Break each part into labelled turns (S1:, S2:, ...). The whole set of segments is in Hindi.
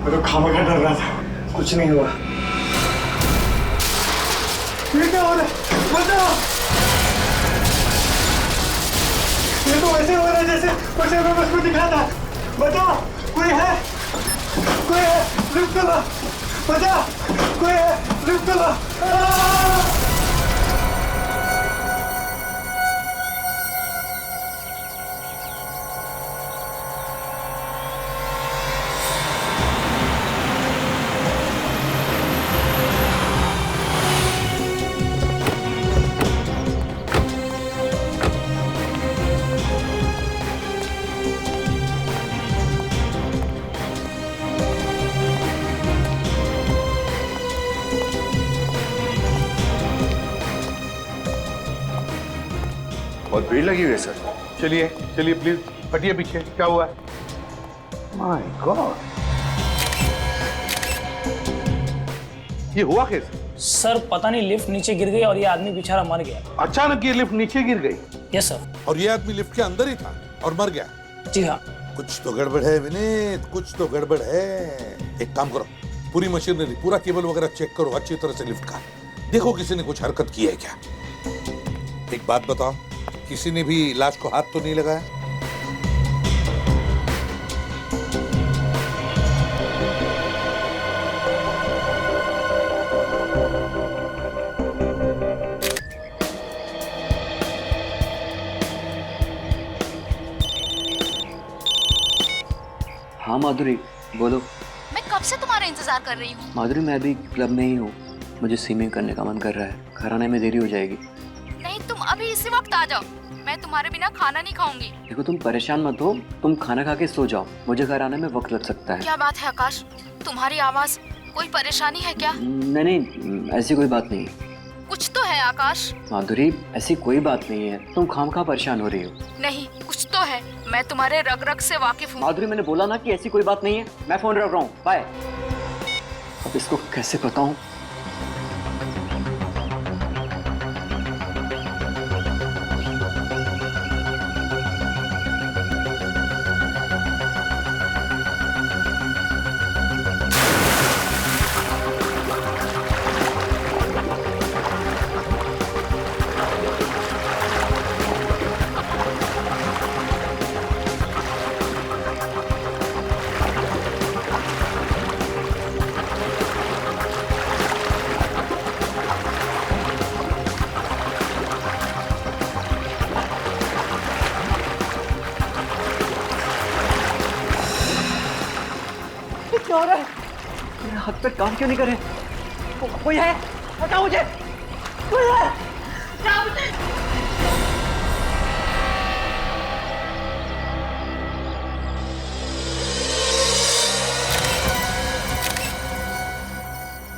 S1: मैं तो खामखा डर रहा था, कुछ नहीं हुआ। ये क्या हो रहा है? बचाओ! ये तो वैसे हो रहा है जैसे मैं बस को दिखा था। बचाओ! कोई है? कोई है? लिफ्ट करो! बचाओ! कोई है? लिफ्ट करो!
S2: बहुत भीड़ लगी हुई है सर।
S3: चलिए चलिए प्लीज हटिए पीछे। क्या हुआ है? माय गॉड, ये हुआ कैसे?
S4: सर पता नहीं लिफ्ट नीचे गिर गई और ये आदमी बेचारा मर गया।
S3: अचानक ये लिफ्ट नीचे गिर गई?
S4: Yes sir.
S5: और ये आदमी लिफ्ट के अंदर ही था और मर गया?
S4: जी हाँ।
S5: कुछ तो गड़बड़ है विनीत, कुछ तो गड़बड़ है। एक काम करो, पूरी मशीनरी, पूरा केबल वगैरह चेक करो अच्छी तरह से लिफ्ट का। देखो किसी ने कुछ हरकत की है क्या। एक बात बताओ, किसी ने भी लाश को हाथ तो नहीं लगाया?
S6: हाँ माधुरी बोलो।
S7: मैं कब से तुम्हारा इंतजार कर रही हूँ।
S6: माधुरी मैं अभी क्लब में ही हूँ, मुझे स्विमिंग करने का मन कर रहा है, घर आने में देरी हो जाएगी।
S7: नहीं, तुम अभी इसी वक्त आ जाओ, मैं तुम्हारे बिना खाना नहीं खाऊंगी।
S6: देखो तुम परेशान मत हो, तुम खाना खा के सो जाओ, मुझे घर आने में वक्त लग सकता है।
S7: क्या बात है आकाश, तुम्हारी आवाज, कोई परेशानी है क्या?
S6: नहीं ऐसी कोई बात नहीं है।
S7: कुछ तो है आकाश।
S6: माधुरी ऐसी कोई बात नहीं है, तुम खामखा परेशान हो रही हो।
S7: नहीं, कुछ तो है, मैं तुम्हारे रग रग से वाकिफ हूँ।
S6: माधुरी मैंने बोला ना कि ऐसी कोई बात नहीं है। मैं फोन रख रहा हूँ, बाय। अब इसको कैसे बताऊं? क्या हो रहा है? मेरे हाथ पे काम क्यों नहीं करे? कोई है? बताओ मुझे, कोई है? बताओ मुझे।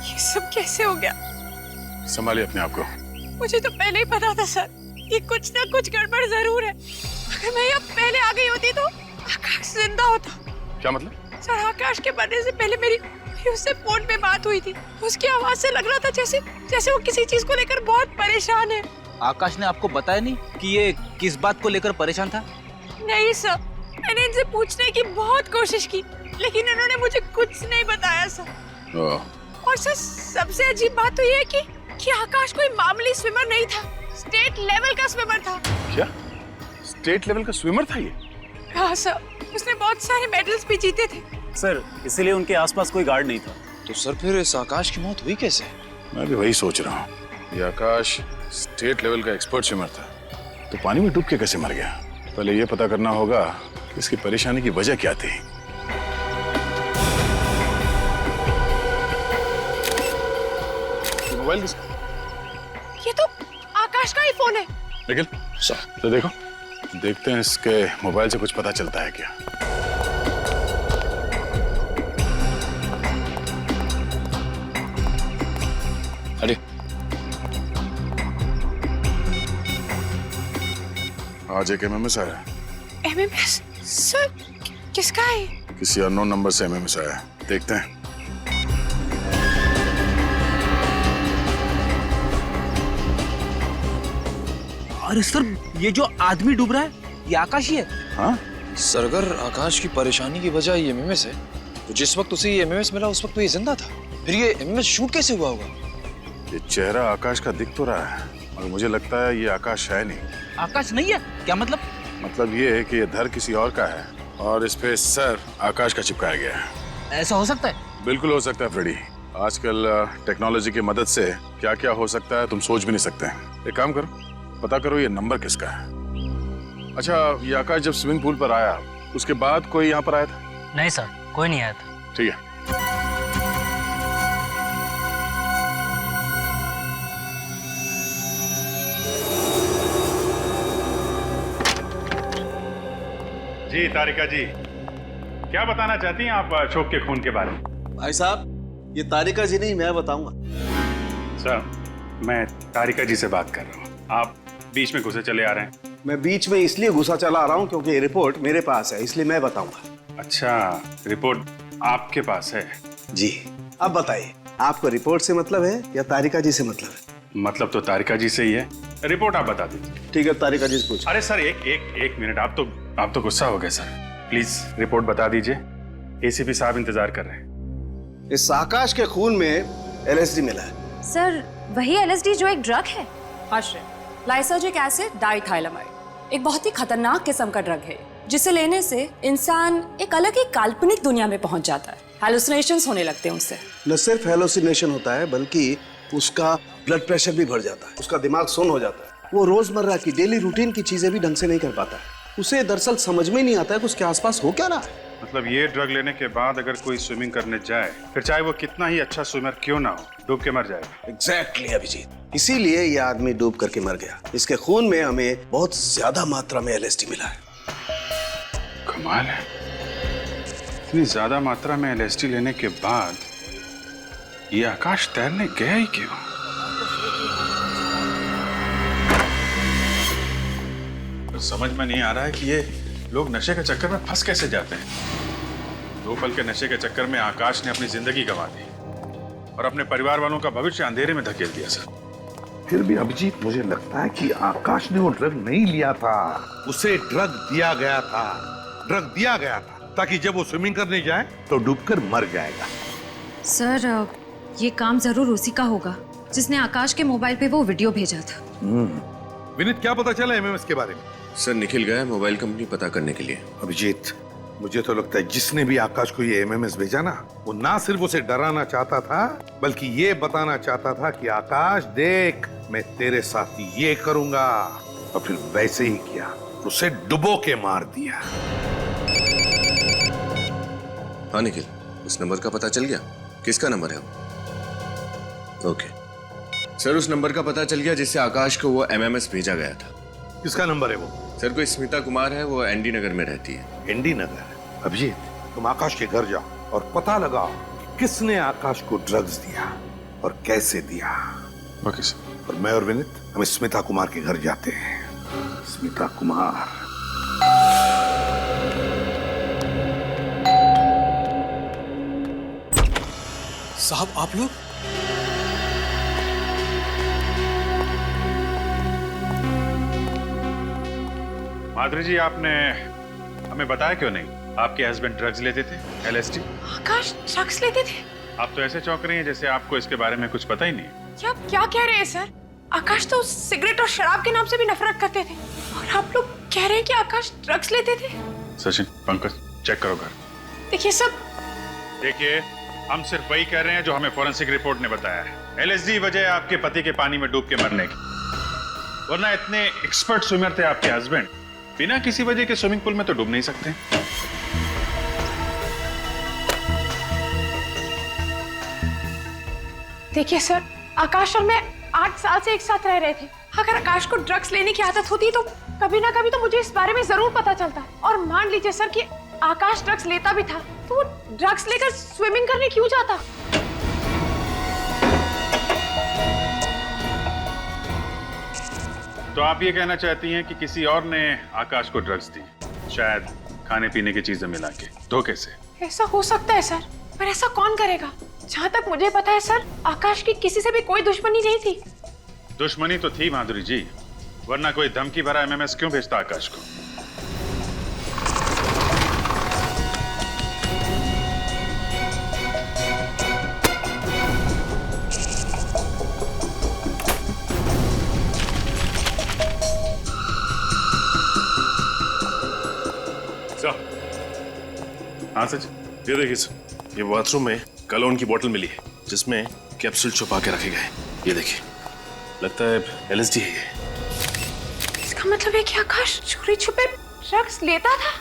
S8: ये सब कैसे हो गया?
S2: संभालिए अपने आप को।
S8: मुझे तो पहले ही पता था सर, ये कुछ ना कुछ गड़बड़ जरूर है। अगर मैं यहाँ पहले आ गई होती तो आकाश जिंदा होता।
S2: क्या मतलब?
S8: सर आकाश के मरने से पहले मेरी उससे फोन पे बात हुई थी। उसकी आवाज से लग रहा था जैसे वो किसी चीज को लेकर बहुत परेशान है।
S9: आकाश ने आपको बताया नहीं कि ये किस बात को लेकर परेशान था?
S8: नहीं सर, मैंने इनसे पूछने की बहुत कोशिश की, लेकिन इन्होंने मुझे कुछ नहीं बताया सर। और सर सबसे अजीब बात तो ये है कि आकाश कोई मामूली स्विमर नहीं था, स्टेट लेवल का स्विमर था।
S2: क्या? स्टेट लेवल का स्विमर था ये?
S8: हाँ सर, उसने बहुत सारे मेडल्स भी जीते थे।
S9: सर इसीलिए उनके आसपास कोई गार्ड नहीं था।
S10: तो सर फिर इस आकाश की मौत हुई कैसे?
S2: मैं भी वही सोच रहा हूँ। ये आकाश स्टेट लेवल का एक्सपर्ट स्विमर था, तो पानी में डूब के कैसे मर गया? पहले ये पता करना होगा कि इसकी परेशानी की वजह क्या थी। मोबाइल किसका?
S8: ये तो आकाश का ही फोन है।
S2: निखिल सर, तो देखो, देखते हैं इसके मोबाइल से कुछ पता चलता है क्या।
S10: अरे
S2: आज एक एमएमएस आया।
S8: एमएमएस? सर किसका है?
S2: किसी अननोन नंबर से एमएमएस आया है, देखते हैं।
S9: अरे सर ये जो आदमी डूब रहा है ये आकाश ही है।
S2: हाँ
S10: सर, अगर आकाश की परेशानी की वजह ये एमएमएस है तो जिस वक्त उसे ये एमएमएस मिला उस वक्त तो ये जिंदा था। फिर ये एमएमएस शूट कैसे हुआ होगा?
S2: ये चेहरा आकाश का दिख तो रहा है और मुझे लगता है ये आकाश है नहीं।
S9: आकाश नहीं है? क्या मतलब?
S2: मतलब ये है कि ये धर किसी और का है और इस पे सर आकाश का चिपकाया गया है।
S9: ऐसा हो सकता है?
S2: बिल्कुल हो सकता है फ्रेडी। आजकल टेक्नोलॉजी की मदद से क्या क्या हो सकता है तुम सोच भी नहीं सकते। एक काम करो, पता करो ये नंबर किसका है। अच्छा, ये आकाश जब स्विमिंग पूल पर आया उसके बाद कोई यहाँ पर आया था?
S6: नहीं सर, कोई नहीं आया था।
S2: ठीक है।
S11: जी तारिका जी, क्या बताना चाहती हैं आप अशोक के खून के बारे में?
S12: भाई साहब, ये तारिका जी नहीं, मैं बताऊंगा।
S11: सर, मैं तारिका जी से बात कर रहा हूँ, आप बीच में घुसे चले आ रहे हैं।
S12: मैं बीच में इसलिए घुसा चला आ रहा हूँ क्योंकि रिपोर्ट मेरे पास है, इसलिए मैं बताऊंगा।
S11: अच्छा, रिपोर्ट आपके पास है?
S12: जी। अब बताइए, आपको रिपोर्ट से मतलब है या तारिका जी से मतलब है?
S11: मतलब तो तारिका जी से ही है। रिपोर्ट आप बता दीजिए।
S12: ठीक है, तारिका जी से पूछ।
S11: अरे सर, एक मिनट, आप तो गुस्सा हो गए सर। प्लीज रिपोर्ट बता दीजिए, एसीपी साहब इंतजार कर रहे हैं।
S12: इस आकाश के खून में एलएसडी मिला है।
S8: सर, वही एलएसडी जो एक ड्रग है?
S13: लाइसर्जिक एसिड डाइथाइलामाइड एक बहुत ही खतरनाक किस्म का ड्रग है जिसे लेने से इंसान एक अलग ही काल्पनिक दुनिया में पहुंच जाता है। हैलुसिनेशंस होने लगते हैं उससे।
S12: न सिर्फ हैलुसिनेशन होता है बल्कि उसका ब्लड प्रेशर भी बढ़ जाता है, उसका दिमाग सुन्न हो जाता है, वो रोजमर्रा की डेली रूटीन की चीजें भी ढंग से नहीं कर पाता है। उसे दरअसल समझ में नहीं आता है कि उसके आसपास हो क्या रहा है।
S11: मतलब ये ड्रग लेने के बाद अगर कोई स्विमिंग करने जाए, फिर चाहे वो कितना ही अच्छा स्विमर क्यों ना हो, डूब के मर जाएगा।
S12: एग्जैक्टली अभिजीत, इसीलिए ये आदमी डूब करके मर गया। इसके खून में हमें बहुत ज्यादा मात्रा में एलएसडी मिला है।
S11: कमाल है, इतनी ज्यादा मात्रा में एलएसडी लेने के बाद ये आकाश तैरने गया ही क्यों? समझ में नहीं आ रहा है कि ये लोग नशे के चक्कर में फंस कैसे जाते हैं। 2 पल के नशे के चक्कर में आकाश ने अपनी जिंदगी गंवा दी और अपने परिवार वालों का भविष्य अंधेरे में धकेल दिया। सर,
S5: फिर भी अभिजीत, मुझे लगता है कि आकाश ने वो ड्रग नहीं लिया था, उसे ड्रग दिया गया था। ड्रग दिया गया था ताकि जब वो स्विमिंग करने जाए तो डूबकर मर जाएगा।
S8: सर, ये काम जरूर उसी का होगा जिसने आकाश के मोबाइल पे वो वीडियो भेजा था।
S5: विनीत, क्या पता चला एमएमएस के बारे में?
S10: सर, निखिल गया मोबाइल कंपनी पता करने के लिए।
S5: अभिजीत, मुझे तो लगता है जिसने भी आकाश को ये एमएमएस भेजा ना, वो ना सिर्फ उसे डराना चाहता था बल्कि ये बताना चाहता था कि आकाश देख, मैं तेरे साथ ये करूंगा। और फिर वैसे ही किया, उसे डुबो के मार दिया।
S10: हाँ निखिल, उस नंबर का पता चल गया? किसका नंबर है वो? ओके सर, उस नंबर का पता चल गया जिससे आकाश को वो एमएमएस भेजा गया था।
S5: किसका नंबर है वो?
S10: सर, कोई स्मिता कुमार है, वो एनडी नगर में रहती है।
S5: एनडी नगर? अभिजीत, तुम आकाश के घर जाओ और पता लगाओ कि किसने आकाश को ड्रग्स दिया और कैसे दिया।
S11: Okay sir.
S5: और मैं और विनीत हम स्मिता कुमार के घर जाते हैं। स्मिता कुमार।
S10: साहब, आप लोग?
S11: माधुरी जी, आपने हमें बताया क्यों नहीं? आपके हस्बैंड ड्रग्स लेते थे, एलएसडी?
S8: आकाश ड्रग्स लेते थे?
S11: आप तो ऐसे चौंक रही हैं जैसे आपको इसके बारे में कुछ पता ही नहीं।
S8: क्या कह रहे हैं सर? आकाश तो सिगरेट और शराब के नाम से भी नफरत करते थे और आप लोग कह रहे हैं कि आकाश ड्रग्स लेते थे?
S11: सचिन, पंकज, चेक करो घर।
S8: देखिए सब,
S11: देखिए, हम सिर्फ वही कह रहे हैं जो हमें फोरेंसिक रिपोर्ट ने बताया है। एलएसडी वजह है आपके पति के पानी में डूब के मरने की, वरना इतने एक्सपर्ट स्विमर थे आपके हस्बैंड, बिना किसी वजह के स्विमिंग पूल में तो डूब नहीं सकते।
S8: देखिए सर, आकाश और मैं 8 साल से एक साथ रह रहे थे। अगर आकाश को ड्रग्स लेने की आदत होती तो कभी ना कभी तो मुझे इस बारे में जरूर पता चलता। और मान लीजिए सर कि आकाश ड्रग्स लेता भी था तो वो ड्रग्स लेकर स्विमिंग करने क्यों जाता?
S11: तो आप ये कहना चाहती हैं कि किसी और ने आकाश को ड्रग्स दी, शायद खाने पीने की चीजें मिला के, धोखे से?
S8: ऐसा हो सकता है सर, पर ऐसा कौन करेगा? जहाँ तक मुझे पता है सर, आकाश की किसी से भी कोई दुश्मनी नहीं थी।
S11: दुश्मनी तो थी माधुरी जी, वरना कोई धमकी भरा एमएमएस क्यों भेजता आकाश को? हाँ सच।
S10: ये देखिए सर, ये बाथरूम में कलोन की बोतल मिली है जिसमें कैप्सूल छुपा के रखे गए। ये देखिए, लगता है LSD है ये।
S8: इसका मतलब है कि आकाश चोरी छुपे ड्रग्स लेता था।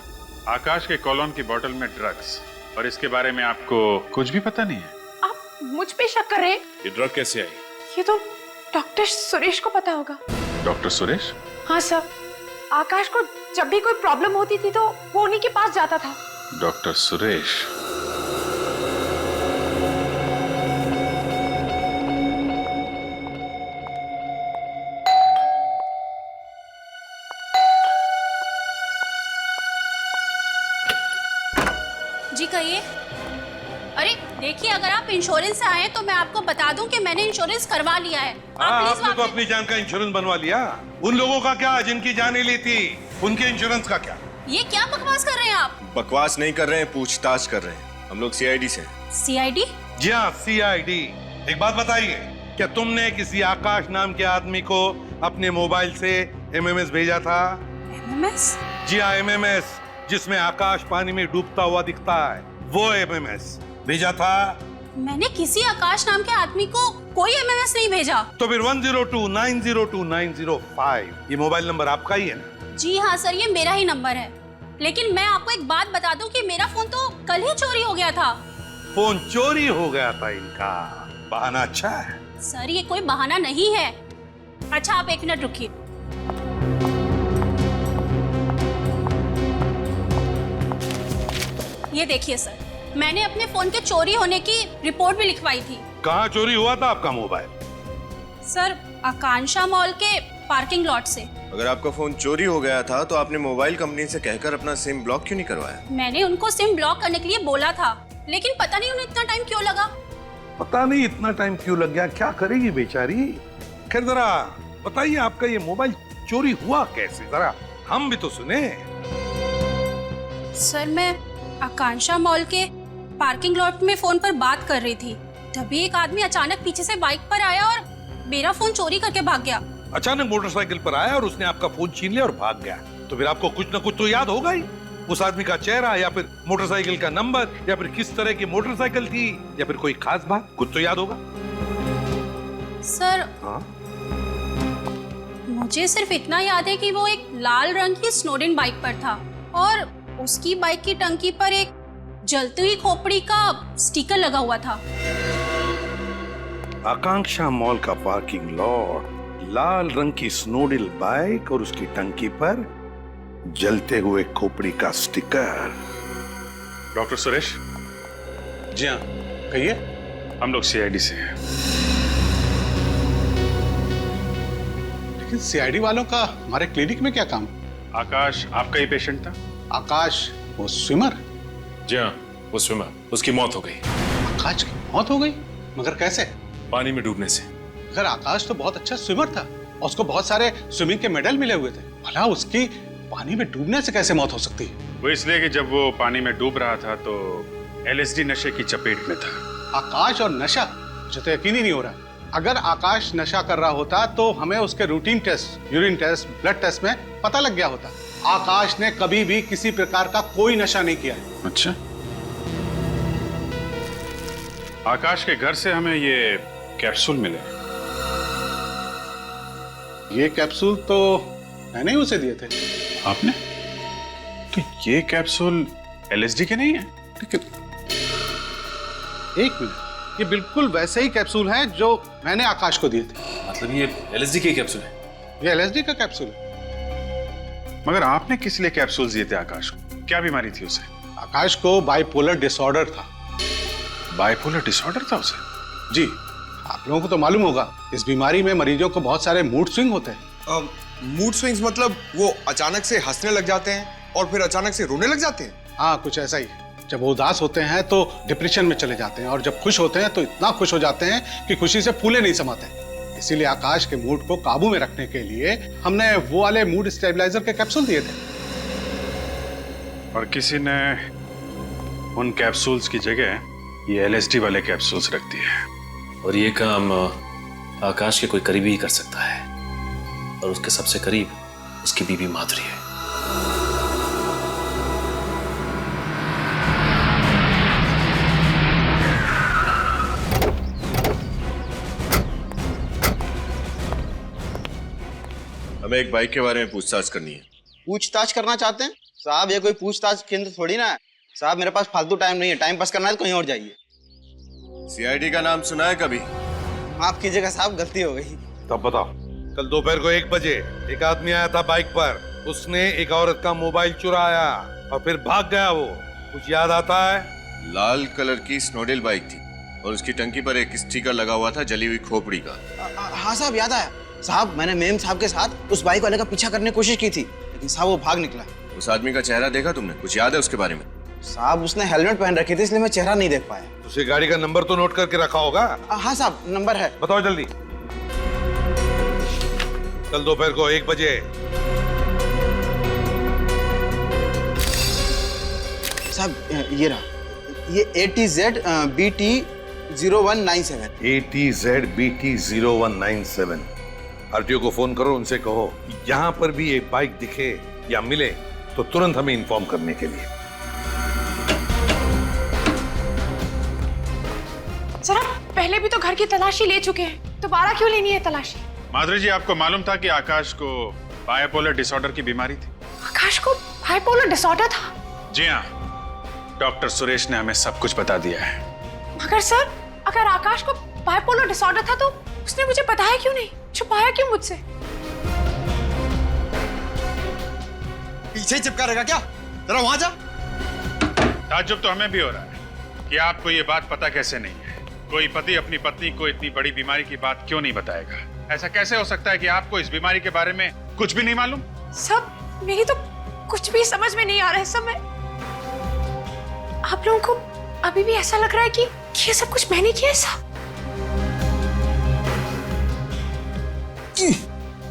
S11: आकाश के कॉलोन की बोतल में ड्रग्स, और इसके बारे में आपको कुछ भी पता नहीं है?
S8: आप मुझ पे शक कर रहे हैं?
S10: ये ड्रग कैसे आई?
S8: ये तो डॉक्टर सुरेश को पता होगा।
S11: डॉक्टर सुरेश?
S8: हाँ सर, आकाश को जब भी कोई प्रॉब्लम होती थी तो वो उन्हीं के पास जाता था।
S11: डॉक्टर सुरेश?
S14: जी कहिए। अरे देखिए, अगर आप इंश्योरेंस से आए तो मैं आपको बता दूं कि मैंने इंश्योरेंस करवा लिया है।
S3: आपने तो अपनी जान का इंश्योरेंस बनवा लिया। उन लोगों का क्या जिनकी जानें ली थी, उनके इंश्योरेंस का क्या?
S14: ये क्या बकवास कर रहे हैं आप?
S10: बकवास नहीं कर रहे हैं, पूछताछ कर रहे हैं। हम लोग CID से।
S14: CID?
S3: जी हाँ, CID। एक बात बताइए, क्या तुमने किसी आकाश नाम के आदमी को अपने मोबाइल से MMS भेजा था?
S14: MMS?
S3: जी हाँ, MMS, जिसमें आकाश पानी में डूबता हुआ दिखता है, वो MMS भेजा था?
S14: मैंने किसी आकाश नाम के आदमी को कोई MMS नहीं भेजा।
S3: तो फिर 1029029005 ये मोबाइल नंबर आपका ही है ना?
S14: जी हाँ सर, ये मेरा ही नंबर है। लेकिन मैं आपको एक बात बता दूं कि मेरा फोन तो कल ही चोरी हो गया था।
S3: फोन चोरी हो गया था इनका? बहाना अच्छा है।
S14: सर ये कोई बहाना नहीं है। अच्छा आप 1 मिनट रुकिए। ये देखिए सर, मैंने अपने फोन के चोरी होने की रिपोर्ट भी लिखवाई थी।
S3: कहाँ चोरी हुआ था आपका मोबाइल?
S14: सर आकांक्षा मॉल के पार्किंग लॉट से।
S10: अगर आपका फोन चोरी हो गया था तो आपने मोबाइल कंपनी से कहकर अपना सिम ब्लॉक क्यों नहीं करवाया?
S14: मैंने उनको सिम ब्लॉक करने के लिए बोला था, लेकिन पता नहीं उन्हें इतना टाइम क्यों लगा।
S3: पता नहीं इतना टाइम क्यों लग गया, क्या करेगी बेचारी। खैर जरा बताइए, आपका ये मोबाइल चोरी हुआ कैसे, जरा हम भी तो सुने।
S14: सर मैं आकांक्षा मॉल के पार्किंग लॉट में फोन पर बात कर रही थी, तभी एक आदमी अचानक पीछे से बाइक पर आया और मेरा फोन चोरी करके भाग गया।
S3: अचानक मोटरसाइकिल पर आया और उसने आपका फोन छीन लिया और भाग गया। तो फिर आपको कुछ ना कुछ तो याद होगा ही, उस आदमी का चेहरा या फिर मोटरसाइकिल का नंबर या फिर किस तरह की मोटरसाइकिल थी या फिर कोई खास बात, कुछ तो याद होगा।
S14: सर
S3: हाँ?
S14: मुझे सिर्फ इतना याद है कि वो एक लाल रंग की स्नोडेन बाइक पर था और उसकी बाइक की टंकी पर एक जलती हुई खोपड़ी का स्टिकर लगा हुआ था।
S3: आकांक्षा मॉल का पार्किंग लॉट, लाल रंग की स्नोडिल बाइक और उसकी टंकी पर जलते हुए खोपड़ी का स्टिकर।
S11: डॉक्टर सुरेश?
S3: जी हाँ, कहिए।
S11: हम लोग CID से हैं।
S15: लेकिन CID वालों का हमारे क्लिनिक में क्या काम?
S11: आकाश आपका ही पेशेंट था?
S15: आकाश वो स्विमर?
S10: जी हाँ, वो स्विमर, उसकी मौत हो गई।
S15: आकाश की मौत हो गई? मगर कैसे?
S10: पानी में डूबने से।
S15: अगर आकाश तो बहुत अच्छा स्विमर था और उसको बहुत सारे स्विमिंग के मेडल मिले हुए थे, भला उसकी पानी में डूबने से कैसे मौत हो सकती है?
S11: वो इसलिए कि जब वो पानी में डूब रहा था तो LSD नशे की चपेट में था।
S15: आकाश और नशा? मुझे तो यकीन ही नहीं हो रहा। अगर आकाश नशा कर रहा होता तो हमें उसके routine test, urine test, blood test में पता लग गया होता। आकाश ने कभी भी किसी प्रकार का कोई नशा नहीं किया है।
S11: अच्छा, आकाश के घर से हमें ये कैप्सूल मिले।
S15: ये कैप्सूल तो मैंने ही उसे दिए थे।
S11: आपने? तो ये कैप्सूल LSD के नहीं है?
S15: लेकिन एक मिनट, ये बिल्कुल वैसे ही कैप्सूल हैं जो मैंने आकाश को दिए थे।
S10: मतलब ये LSD के कैप्सूल है?
S15: ये LSD का कैप्सूल है।
S11: मगर आपने किस लिए कैप्सूल दिए थे आकाश को? क्या बीमारी थी उसे?
S15: आकाश को बाइपोलर डिसऑर्डर था।
S11: बाइपोलर डिसऑर्डर था उसे?
S15: जी, आप लोगों को तो मालूम होगा, इस बीमारी में मरीजों को बहुत सारे मूड स्विंग होते हैं।
S16: मूड स्विंग्स मतलब वो अचानक से हंसने लग जाते हैं और फिर अचानक से रोने लग जाते हैं?
S15: हाँ, कुछ ऐसा ही। जब वो उदास होते हैं तो डिप्रेशन में चले जाते हैं और जब खुश होते हैं तो इतना खुश हो जाते हैं कि खुशी से फूले नहीं समाते। इसीलिए आकाश के मूड को काबू में रखने के लिए हमने वो वाले मूड स्टेबलाइजर के कैप्सूल दिए थे।
S11: और किसी ने उन कैप्सूल्स की जगह ये LSD वाले कैप्सूल्स रख दिए।
S9: और ये काम आकाश के कोई करीबी ही कर सकता है, और उसके सबसे करीब उसकी बीवी माधुरी है।
S10: हमें एक बाइक के बारे में पूछताछ करनी है।
S17: पूछताछ करना चाहते हैं साहब? ये कोई पूछताछ केंद्र थोड़ी ना है साहब। मेरे पास फालतू टाइम नहीं है। टाइम पास करना है तो कहीं और जाइए।
S10: सीआईडी का नाम सुना है कभी?
S17: माफ कीजिएगा साहब, गलती हो गई।
S3: तब बताओ। कल दोपहर को 1 बजे एक आदमी आया था बाइक पर। उसने एक औरत का मोबाइल चुराया और फिर भाग गया। वो कुछ याद आता है?
S10: लाल कलर की स्नोडेल बाइक थी और उसकी टंकी पर एक स्टिकर लगा हुआ था जली हुई खोपड़ी का।
S17: हाँ साहब, याद आया साहब। मैंने मेम साहब के साथ उस बाइक वाले का पीछा करने की कोशिश की थी, लेकिन साहब वो भाग निकला।
S10: उस आदमी का चेहरा देखा तुमने? कुछ याद है उसके बारे में?
S17: साहब उसने हेलमेट पहन रखी थी, इसलिए मैं चेहरा नहीं देख पाया।
S3: उसे गाड़ी का नंबर तो नोट करके रखा होगा?
S17: हाँ साहब, नंबर है।
S3: बताओ जल्दी। कल दोपहर को 1 बजे।
S17: साहब ये रहा, ये ATZ BT 0197।
S3: ATZ BT 0197। RTO को फोन करो, उनसे कहो कि यहाँ पर भी एक बाइक दिखे या मिले तो तुरंत हमें इन्फॉर्म करने के लिए।
S8: सर आप पहले भी तो घर की तलाशी ले चुके हैं, दोबारा क्यों लेनी है तलाशी?
S11: माधुरी जी, आपको मालूम था कि आकाश को बाइपोलर डिसऑर्डर की बीमारी थी?
S8: आकाश को बाइपोलर डिसऑर्डर था?
S11: जी हाँ, डॉक्टर सुरेश ने हमें सब कुछ बता दिया है।
S8: मगर सर, अगर आकाश को बाइपोलर डिसऑर्डर था तो उसने मुझे बताया क्यों नहीं, छुपाया क्यों मुझसे?
S16: पीछे ही चिपका रहेगा क्या? जरा वहां जा।
S11: ताज्जुब तो हमें भी हो रहा है कि आपको ये बात पता कैसे नहीं है। कोई पति अपनी पत्नी को इतनी बड़ी बीमारी की बात क्यों नहीं बताएगा? ऐसा कैसे हो सकता है कि आपको इस बीमारी के बारे में कुछ भी नहीं मालूम?
S8: सब मेरी तो कुछ भी समझ में नहीं आ रहा है। सब आप लोगों को अभी भी ऐसा लग रहा है कि ये सब कुछ मैंने किया है? साहब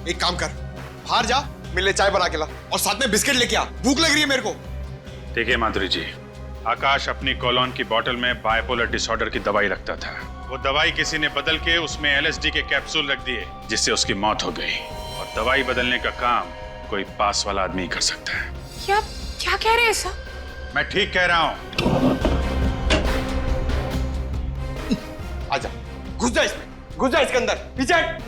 S16: एक काम कर, बाहर जा, मिले चाय बना के ला और साथ में बिस्किट लेके आ। भूख लग रही है मेरे को।
S11: देखिए माधुरी जी, आकाश अपनी कॉलोन की बोतल में बाइपोलर डिसऑर्डर की दवाई रखता था। वो दवाई किसी ने बदल के उसमें LSD के कैप्सूल रख दिए, जिससे उसकी मौत हो गई। और दवाई बदलने का काम कोई पास वाला आदमी कर सकता है।
S8: क्या कह रहे हैं सर?
S11: मैं ठीक कह रहा हूँ।
S16: आजा, घुस जा इसमें, घुस जा इसके अंदर, पीछे हट।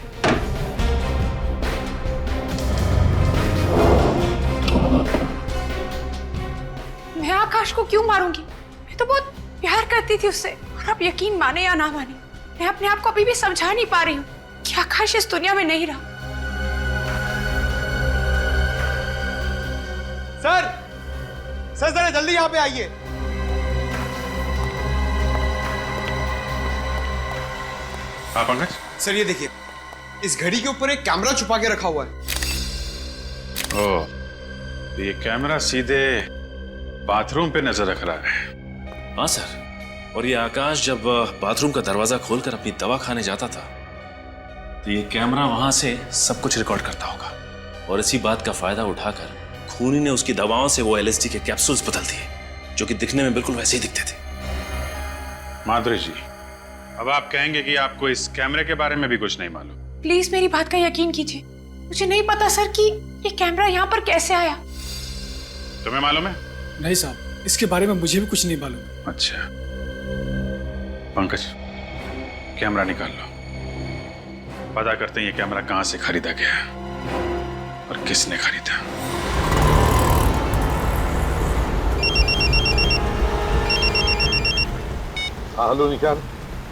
S8: मैं आकाश को क्यों मारूंगी? मैं तो बहुत प्यार करती थी उससे। और आप यकीन माने या ना माने, मैं अपने आप को अभी भी समझा नहीं पा रही हूँ कि आकाश इस दुनिया में नहीं रहा।
S16: सर जरा जल्दी यहाँ पे आइए।
S11: हाँ पंकज।
S16: सर ये देखिए, इस घड़ी के ऊपर एक कैमरा छुपा के रखा हुआ है।
S11: ओह, तो ये कैमरा सीधे बाथरूम पे नजर रख रहा है।
S9: हाँ सर, और ये आकाश जब बाथरूम का दरवाजा खोलकर अपनी दवा खाने जाता था तो ये कैमरा वहां से सब कुछ रिकॉर्ड करता होगा। और इसी बात का फायदा उठाकर खूनी ने उसकी दवाओं से वो LSD के कैप्सूल्स बदल दिए, जो कि दिखने में बिल्कुल वैसे ही दिखते थे।
S11: माधुरी जी, अब आप कहेंगे कि आपको इस कैमरे के बारे में भी कुछ नहीं मालूम?
S8: प्लीज मेरी बात का यकीन कीजिए, मुझे नहीं पता सर कि ये कैमरा यहाँ पर कैसे आया।
S11: तुम्हें मालूम है?
S18: नहीं साहब, इसके बारे में मुझे भी कुछ नहीं मालूम।
S11: अच्छा पंकज, कैमरा निकाल लो, पता करते हैं ये कैमरा कहां से खरीदा गया और किसने खरीदा।
S5: हेलो निशान,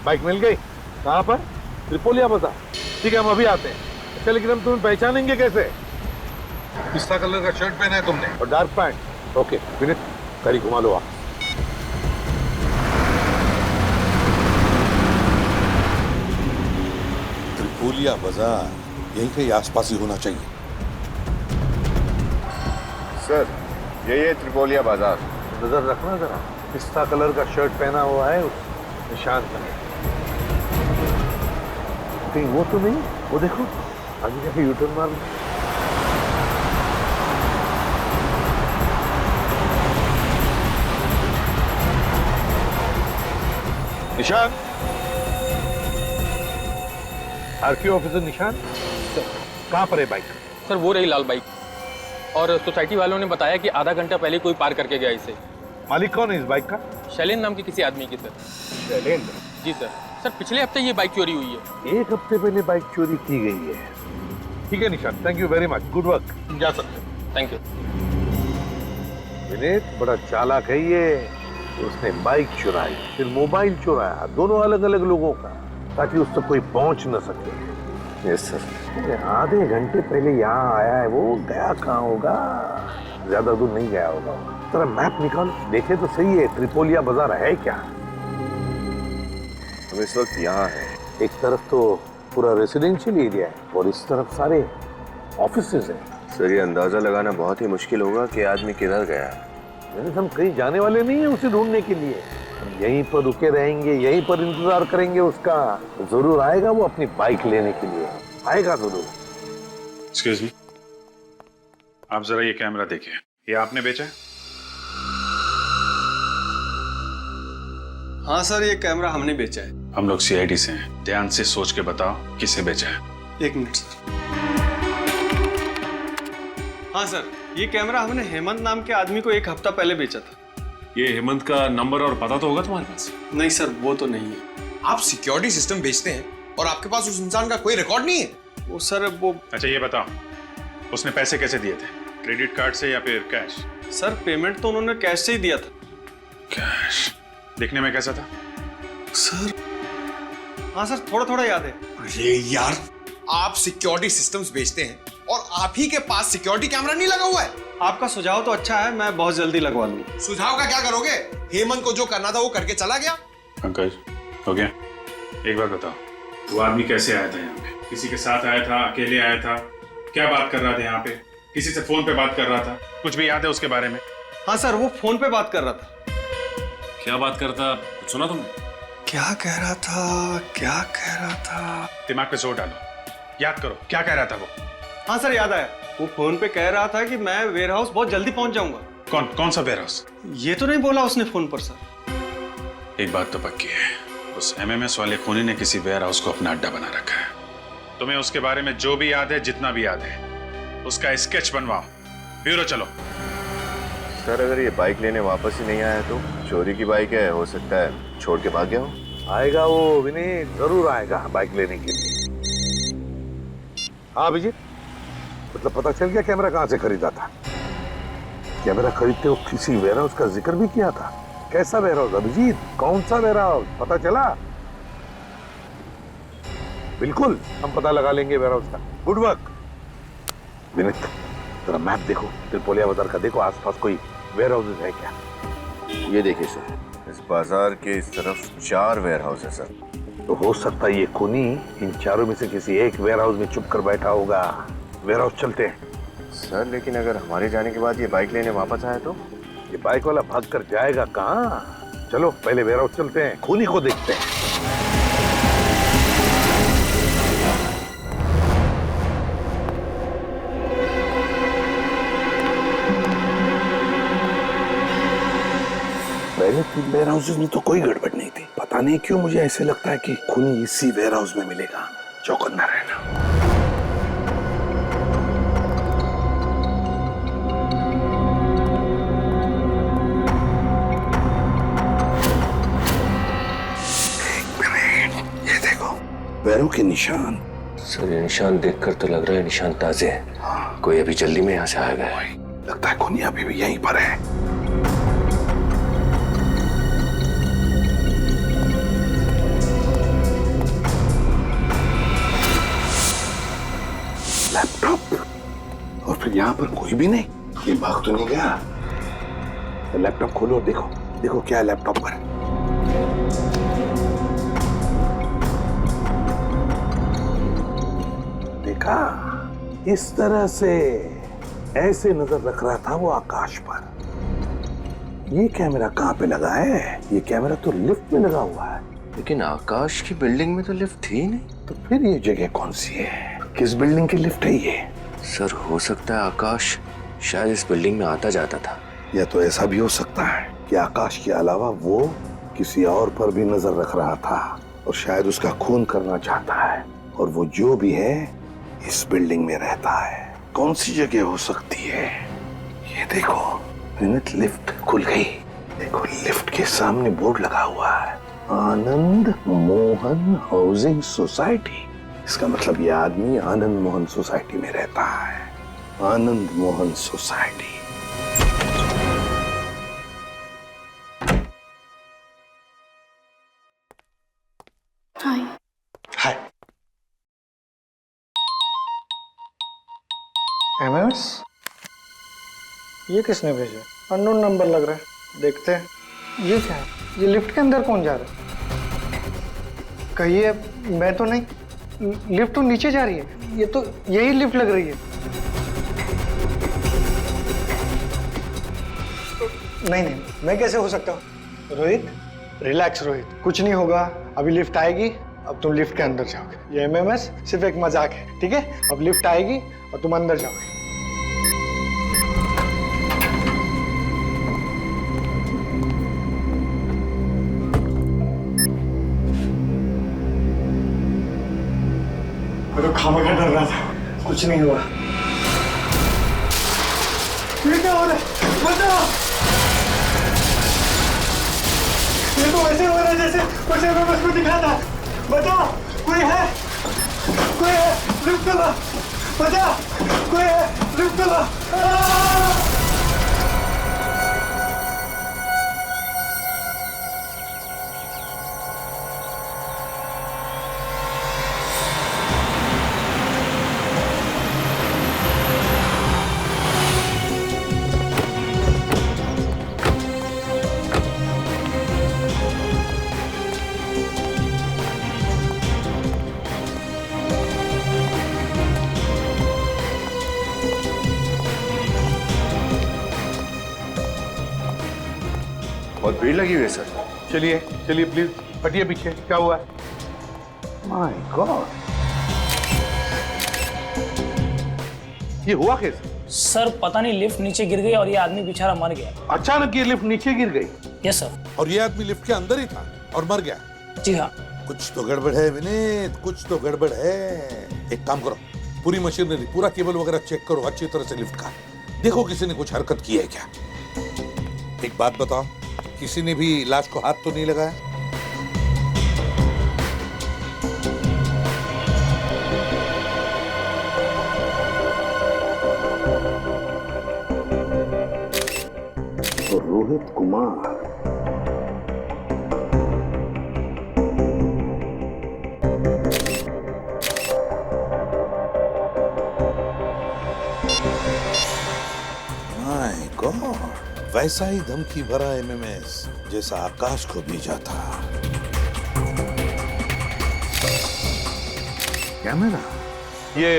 S5: बाइक मिल गई? कहाँ पर? त्रिपोलिया बाजार। ठीक है, हम अभी आते हैं। अच्छा, लेकिन हम तुम्हें पहचानेंगे कैसे?
S3: पिस्ता कलर का शर्ट पहना है तुमने
S5: और डार्क पैंट। ओके, विनीत गाड़ी घुमा लो आप। त्रिपोलिया बाजार यहीं कहीं आसपास ही होना चाहिए।
S10: सर, यही है त्रिपोलिया बाजार।
S5: नजर रखना जरा, पिस्ता कलर का शर्ट पहना हुआ है उस निशान पर। कहीं वो तो नहीं? वो देखो, आगे जाके यूटर्न मार लो। निशान, आरटीओ ऑफिसर निशान, कहाँ पर है बाइक?
S19: सर वो रही लाल बाइक, और सोसाइटी वालों ने बताया कि आधा घंटा पहले कोई पार करके गया इसे।
S5: मालिक कौन है इस बाइक का?
S19: शैलेंद्र नाम के किसी आदमी की सर।
S5: शैलेंद्र?
S19: जी सर। सर पिछले हफ्ते ये बाइक चोरी हुई है।
S5: 1 हफ्ते पहले बाइक चोरी की गई है। ठीक है निशान, thank you very much, good work, जा सकते हैं।
S19: Thank you.
S5: विनीत बड़ा चालाक है ये। उसने बाइक चुराई, फिर मोबाइल चुराया, दोनों अलग अलग लोगों का, ताकि उस तक कोई पहुंच न सके।
S10: Yes sir.
S5: आधे घंटे पहले यहाँ आया है वो, गया कहाँ होगा? ज्यादा दूर नहीं गया होगा। तेरा मैप निकाल, देखे तो सही है त्रिपोलिया बाजार है क्या?
S10: हम इस वक्त यहाँ हैं।
S5: एक तरफ तो पूरा रेसिडेंशियल एरिया है और इस तरफ सारे ऑफिसेज हैं।
S10: सर ये अंदाजा लगाना बहुत ही मुश्किल होगा कि आदमी किधर गया है।
S5: हम कहीं जाने वाले नहीं है उसे ढूंढने के लिए। हम यहीं पर रुके रहेंगे, यहीं पर इंतजार करेंगे उसका। जरूर आएगा वो अपनी बाइक लेने के लिए, आएगा जरूर।
S11: एक्सक्यूज मी, आप जरा ये कैमरा देखिए, ये आपने बेचा है?
S20: हाँ सर, ये कैमरा हमने बेचा है।
S11: हम लोग सीआईडी से हैं, ध्यान से सोच के बताओ किसे बेचा है।
S20: एक मिनट सर। हाँ सर, ये कैमरा हमने हेमंत नाम के आदमी को 1 हफ्ता पहले बेचा था।
S9: ये हेमंत का नंबर और पता तो होगा तुम्हारे पास?
S20: नहीं सर, वो तो नहीं है।
S16: आप सिक्योरिटी सिस्टम बेचते हैं और आपके पास उस इंसान का कोई रिकॉर्ड नहीं है?
S20: वो सर वो।
S11: अच्छा ये बताओ, उसने पैसे कैसे दिए थे? क्रेडिट कार्ड से या फिर कैश?
S20: सर पेमेंट तो उन्होंने कैश से ही दिया था।
S11: कैश? दिखने में कैसा था?
S20: सर हाँ सर, थोड़ा थोड़ा याद है।
S16: अरे यार, आप सिक्योरिटी सिस्टम्स बेचते हैं और आप ही के पास सिक्योरिटी कैमरा नहीं लगा हुआ है।
S20: आपका सुझाव तो अच्छा है, मैं बहुत जल्दी लगवा लूंगा।
S16: सुझाव का क्या करोगे? हेमंत को जो करना था वो करके चला गया।
S11: पंकज, हो गया? एक बात बताओ, वो आदमी कैसे आया था यहाँ पे? किसी के साथ आया था, अकेले आया था, क्या बात कर रहा था यहाँ पे? किसी से फोन पे बात कर रहा था? कुछ भी याद है उसके बारे में?
S20: हाँ सर, वो फोन पे बात कर रहा था।
S9: क्या बात करता, सुना तुमने?
S20: क्या कह रहा था, क्या कह रहा था?
S11: दिमाग पे जोर डालो, याद करो, क्या कह रहा था वो?
S20: हाँ सर, याद आया। वो फोन पे कह रहा था कि मैं वेयर हाउस बहुत जल्दी पहुंच जाऊंगा।
S11: कौन सा वेयर हाउस?
S20: ये तो नहीं बोला उसने फोन पर सर।
S11: एक बात तो पक्की है, उस एमएमएस वाले खूनी ने किसी वेयर हाउस को अपना अड्डा बना रखा है। तुम्हें उसके बारे में जो भी याद है, जितना भी याद है, उसका स्केच बनवाओ, ब्यूरो चलो।
S10: सर अगर ये बाइक लेने वापस ही नहीं आया तो? चोरी की बाइक है, हो सकता है छोड़ के भाग गया हो।
S5: आएगा वो विनीत, जरूर आएगा बाइक लेने के लिए। हाँ अभिजीत, मतलब पता चल गया कैमरा कहाँ से खरीदा था? कैमरा खरीदते वक्त किसी वेयर हाउस का जिक्र भी किया था। कैसा वेयर हाउस अभिजीत, कौन सा वेयर हाउस, पता चला? बिल्कुल, हम पता लगा लेंगे वेयर हाउस का। गुड वर्क विनीत, जरा मैप देखो, त्रिपोलिया बाजार का देखो, आसपास कोई वेयर हाउस है क्या?
S10: ये देखिए सर, इस बाजार के इस तरफ 4 वेयर हाउस है सर।
S5: तो हो सकता है ये खूनी इन चारों में से किसी एक वेयर हाउस में छुप कर बैठा होगा। वेयर हाउस चलते हैं।
S10: सर लेकिन अगर हमारे जाने के बाद ये बाइक लेने वापस आया तो?
S5: ये बाइक वाला भाग कर जाएगा कहाँ? चलो पहले वेयर हाउस चलते हैं, खूनी को देखते हैं। पहले 3 वेयर हाउसेस में तो कोई गड़बड़ नहीं थी। पता नहीं क्यों मुझे ऐसे लगता है कि खूनी इसी वेयर हाउस में मिलेगा। चौकन्ना रहना। पैरों के निशान।
S10: सर ये निशान देखकर तो लग रहा है निशान ताजे हैं।
S5: हाँ।
S10: कोई अभी जल्दी में यहाँ से आ गया है।
S5: लगता है खूनी अभी भी यहीं पर है। लैपटॉप, और फिर यहाँ पर कोई भी नहीं। ये भाग तो नहीं गया। लैपटॉप खोलो और देखो, देखो क्या है लैपटॉप पर। देखा, इस तरह से ऐसे नजर रख रहा था वो आकाश पर। ये कैमरा कहाँ पे लगा है? ये कैमरा तो लिफ्ट में लगा हुआ है।
S10: लेकिन आकाश की बिल्डिंग में तो लिफ्ट थी नहीं।
S5: तो फिर ये जगह कौन सी है? किस बिल्डिंग की लिफ्ट है ये?
S10: सर हो सकता है आकाश शायद इस बिल्डिंग में आता जाता था।
S5: या तो ऐसा भी हो सकता है कि आकाश के अलावा वो किसी और पर भी नजर रख रहा था और शायद उसका खून करना चाहता है, और वो जो भी है इस बिल्डिंग में रहता है। कौन सी जगह हो सकती है? ये देखो, लिफ्ट खुल गई। देखो लिफ्ट के सामने बोर्ड लगा हुआ है, आनंद मोहन हाउसिंग सोसाइटी।
S12: इसका मतलब ये आदमी आनंद मोहन सोसाइटी में रहता है। आनंद मोहन सोसाइटी।
S8: हाय।
S12: हाय।
S1: एमएमएस? ये किसने भेजा? अननोन नंबर लग रहा है, देखते हैं। ये क्या है? ये लिफ्ट के अंदर कौन जा रहा है? कहिए, मैं तो नहीं। लिफ्ट तो नीचे जा रही है। ये तो यही लिफ्ट लग रही है। नहीं, मैं कैसे हो सकता हूँ? रोहित, रिलैक्स रोहित, कुछ नहीं होगा। अभी लिफ्ट आएगी, अब तुम लिफ्ट के अंदर जाओगे। ये एमएमएस सिर्फ एक मजाक है, ठीक है? अब लिफ्ट आएगी और तुम अंदर जाओगे। मैं तो खामखा डर रहा था, कुछ नहीं हुआ। ये क्या हो रहा है? बचाओ! ये तो वैसे हो रहा है जैसे कुछ एमएमएस को दिखा था। बचाओ! कोई है? कोई है? लिफ्ट चला! बचाओ! कोई है? लिफ्ट चला!
S10: बहुत भीड़ लगी हुई है सर।
S3: चलिए चलिए प्लीज हटिए पीछे। क्या हुआ है? माय गॉड, ये हुआ कैसे?
S4: सर पता नहीं, लिफ्ट नीचे गिर गई और ये आदमी बेचारा मर गया।
S3: अचानक ये लिफ्ट नीचे गिर गई?
S4: Yes sir.
S5: और ये आदमी लिफ्ट के अंदर ही था और मर गया?
S4: जी हाँ।
S5: कुछ तो गड़बड़ है विनीत, कुछ तो गड़बड़ है। एक काम करो, पूरी मशीनरी, पूरा केबल वगैरह चेक करो अच्छी तरह से लिफ्ट का। देखो किसी ने कुछ हरकत की है क्या। एक बात बताओ, किसी ने भी लाश को हाथ तो नहीं लगाया?
S12: तो रोहित कुमार।
S5: माय गॉड, वैसा ही धमकी भरा एमएमएस जैसा आकाश को भेजा था।
S3: क्या मेरा? ये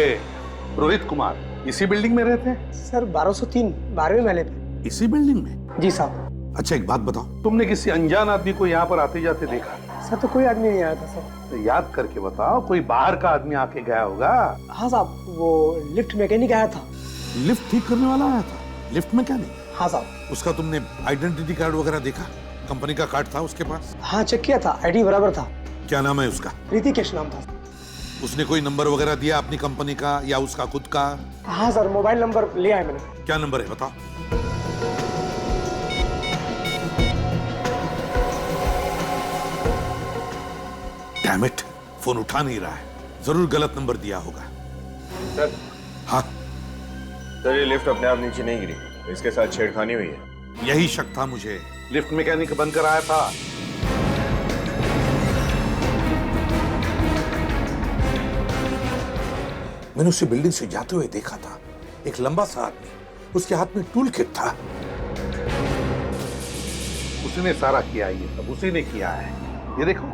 S3: रोहित कुमार इसी बिल्डिंग में रहते हैं?
S1: सर 1203 12वें महले पे।
S3: इसी बिल्डिंग में?
S1: जी साहब।
S5: अच्छा एक बात बताओ,
S3: तुमने किसी अनजान आदमी को यहाँ पर आते जाते देखा?
S1: सर तो कोई आदमी नहीं आया था सर।
S3: तो याद करके बताओ, कोई बाहर का आदमी आके गया होगा।
S1: हाँ साहब, वो लिफ्ट मैकेनिक आया था।
S5: लिफ्ट ठीक करने वाला आया था? लिफ्ट में क्या नहीं?
S1: हाँ साहब।
S5: उसका तुमने आइडेंटिटी कार्ड वगैरह देखा? कंपनी का कार्ड था उसके पास?
S1: हाँ चेक किया था, आईडी बराबर था।
S5: क्या नाम है उसका?
S1: ऋतिकेश नाम था।
S5: उसने कोई नंबर वगैरह दिया अपनी कंपनी का या उसका खुद का?
S1: हाँ सर, मोबाइल नंबर लिया है मैंने।
S5: क्या नंबर है बताओ। डैम इट, फोन उठा नहीं रहा है, जरूर गलत नंबर दिया होगा।
S10: सर।
S5: हाँ
S10: सर, ये लिफ्ट अपने आप नीचे नहीं गिरी, इसके साथ छेड़खानी हुई है।
S5: यही शक था मुझे।
S3: लिफ्ट मैकेनिक बनकर आया था।
S5: मैंने उसे बिल्डिंग से जाते हुए देखा था, एक लंबा सा आदमी, उसके हाथ में टूल किट था।
S3: उसी ने सारा किया, ये सब उसी ने किया है, ये देखो।